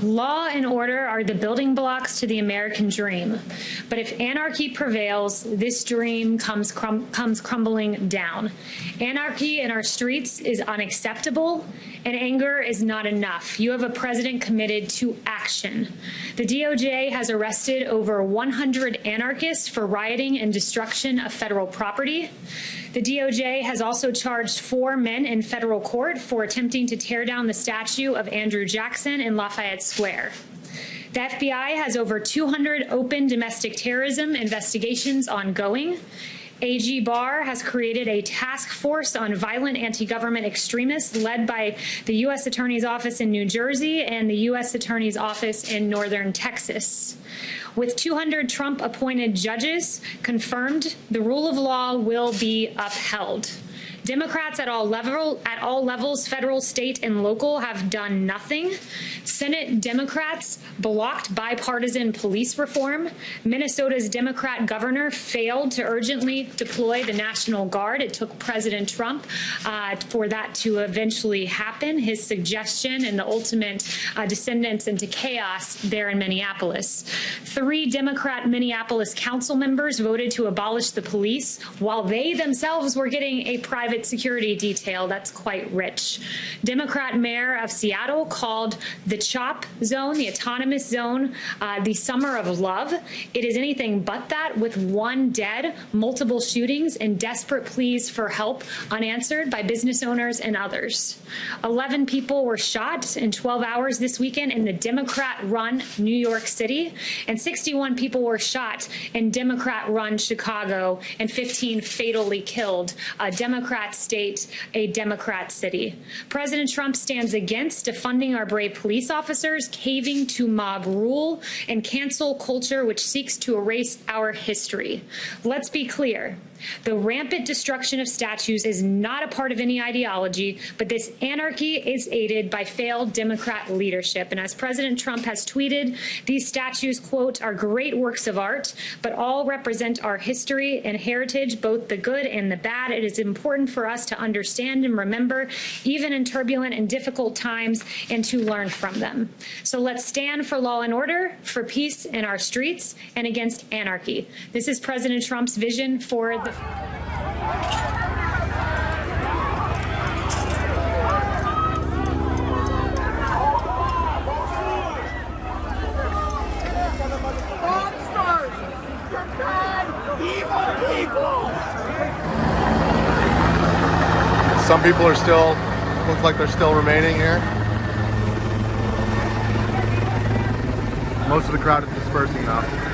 Law and order are the building blocks to the American dream. But if anarchy prevails, this dream comes crumbling down. Anarchy in our streets is unacceptable, and anger is not enough. You have a president committed to action. The DOJ has arrested over 100 anarchists for rioting and destruction of federal property. The DOJ has also charged 4 men in federal court for attempting to tear down the statue of Andrew Jackson in Lafayette Square. The FBI has over 200 open domestic terrorism investigations ongoing. AG Barr has created a task force on violent anti-government extremists led by the U.S. Attorney's Office in New Jersey and the U.S. Attorney's Office in northern Texas. With 200 Trump-appointed judges confirmed, the rule of law will be upheld. Democrats at all levels, federal, state, and local, have done nothing. Senate Democrats blocked bipartisan police reform. Minnesota's Democrat governor failed to urgently deploy the National Guard. It took President Trump for that to eventually happen, his suggestion and the ultimate descendants into chaos there in Minneapolis. 3 Democrat Minneapolis council members voted to abolish the police while they themselves were getting a private security detail. That's quite rich. Democrat mayor of Seattle called the CHOP zone, the autonomous zone, the summer of love. It is anything but that, with 1 dead, multiple shootings, and desperate pleas for help unanswered by business owners and others. 11 people were shot in 12 hours this weekend in the Democrat-run New York City, and 61 people were shot in Democrat-run Chicago, and 15 fatally killed. A Democrat state, a Democrat city. President Trump stands against defunding our brave police officers, caving to mob rule, and cancel culture which seeks to erase our history. Let's be clear. The rampant destruction of statues is not a part of any ideology, but this anarchy is aided by failed Democrat leadership. And as President Trump has tweeted, these statues, quote, are great works of art, but all represent our history and heritage, both the good and the bad. It is important for us to understand and remember, even in turbulent and difficult times, and to learn from them. So let's stand for law and order, for peace in our streets, and against anarchy. This is President Trump's vision for the Some people are still, looks like they're still remaining here. Most of the crowd is dispersing now.